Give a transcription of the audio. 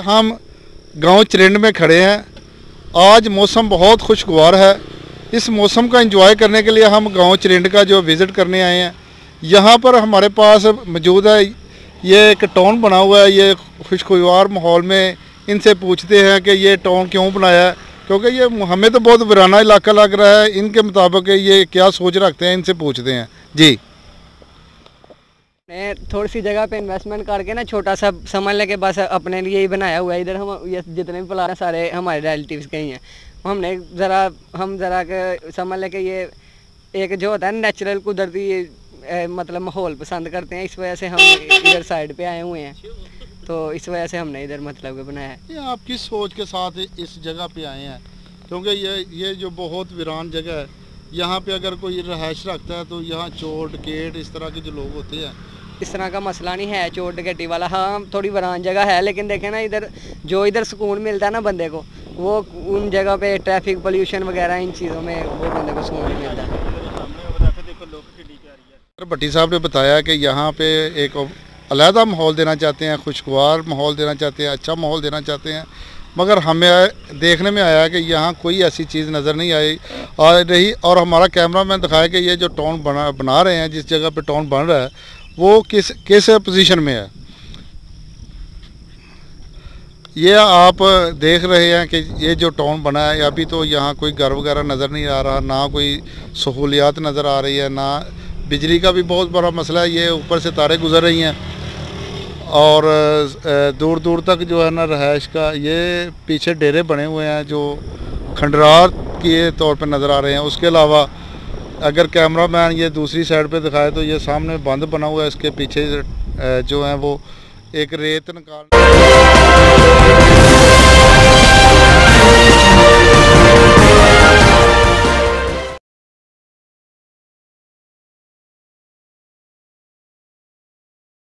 हम गांव चरिंड में खड़े हैं। आज मौसम बहुत खुशगवार है। इस मौसम का एंजॉय करने के लिए हम गांव चरिंड का जो विज़िट करने आए हैं। यहाँ पर हमारे पास मौजूद है, ये एक टाउन बना हुआ है। ये खुशगवार माहौल में इनसे पूछते हैं कि ये टाउन क्यों बनाया है, क्योंकि ये हमें तो बहुत वीराना इलाका लग रहा है। इनके मुताबिक ये क्या सोच रखते हैं, इनसे पूछते हैं जी। थोड़ी सी जगह पे इन्वेस्टमेंट करके ना छोटा सा समझ लेके बस अपने लिए ही बनाया हुआ है। इधर हम ये जितने भी प्लाट हैं सारे हमारे रिलेटिव्स के ही हैं। हमने ज़रा के समझ लेके ये एक जो होता है नेचुरल कुदरती मतलब माहौल पसंद करते हैं। इस वजह से हम इधर साइड पे आए हुए हैं, तो इस वजह से हमने इधर मतलब बनाया है। ये आप किस सोच के साथ इस जगह पे आए हैं? क्योंकि ये जो बहुत वीरान जगह है, यहाँ पे अगर कोई रहायश रखता है तो यहाँ चोर डकैत इस तरह के जो लोग होते हैं। इस तरह का मसला नहीं है चोर डकैती वाला। हाँ, थोड़ी वीरान जगह है, लेकिन देखें ना इधर जो इधर सुकून मिलता है ना बंदे को, वो उन जगह पे ट्रैफिक पोल्यूशन वगैरह इन चीज़ों में वो बंदे को सुकून नहीं मिलता। भट्टी साहब ने बताया कि यहाँ पे एक अलहदा माहौल देना चाहते हैं, खुशगवार माहौल देना चाहते हैं, अच्छा माहौल देना चाहते हैं, मगर हमें देखने में आया कि यहाँ कोई ऐसी चीज़ नज़र नहीं आ रही। और हमारा कैमरा मैन दिखाया कि ये जो टाउन बना रहे हैं, जिस जगह पे टाउन बन रहा है, वो किस पोजीशन में है। ये आप देख रहे हैं कि ये जो टाउन बना है, अभी तो यहाँ कोई घर वगैरह नज़र नहीं आ रहा, ना कोई सहूलियात नज़र आ रही है, ना बिजली का भी बहुत बड़ा मसला है। ये ऊपर से तारें गुजर रही हैं और दूर दूर तक जो है ना रहायश का, ये पीछे डेरे बने हुए हैं जो खंडरार के तौर पे नज़र आ रहे हैं। उसके अलावा अगर कैमरा मैन ये दूसरी साइड पे दिखाए तो ये सामने बंद बना हुआ है, इसके पीछे जो है वो एक रेत निकाल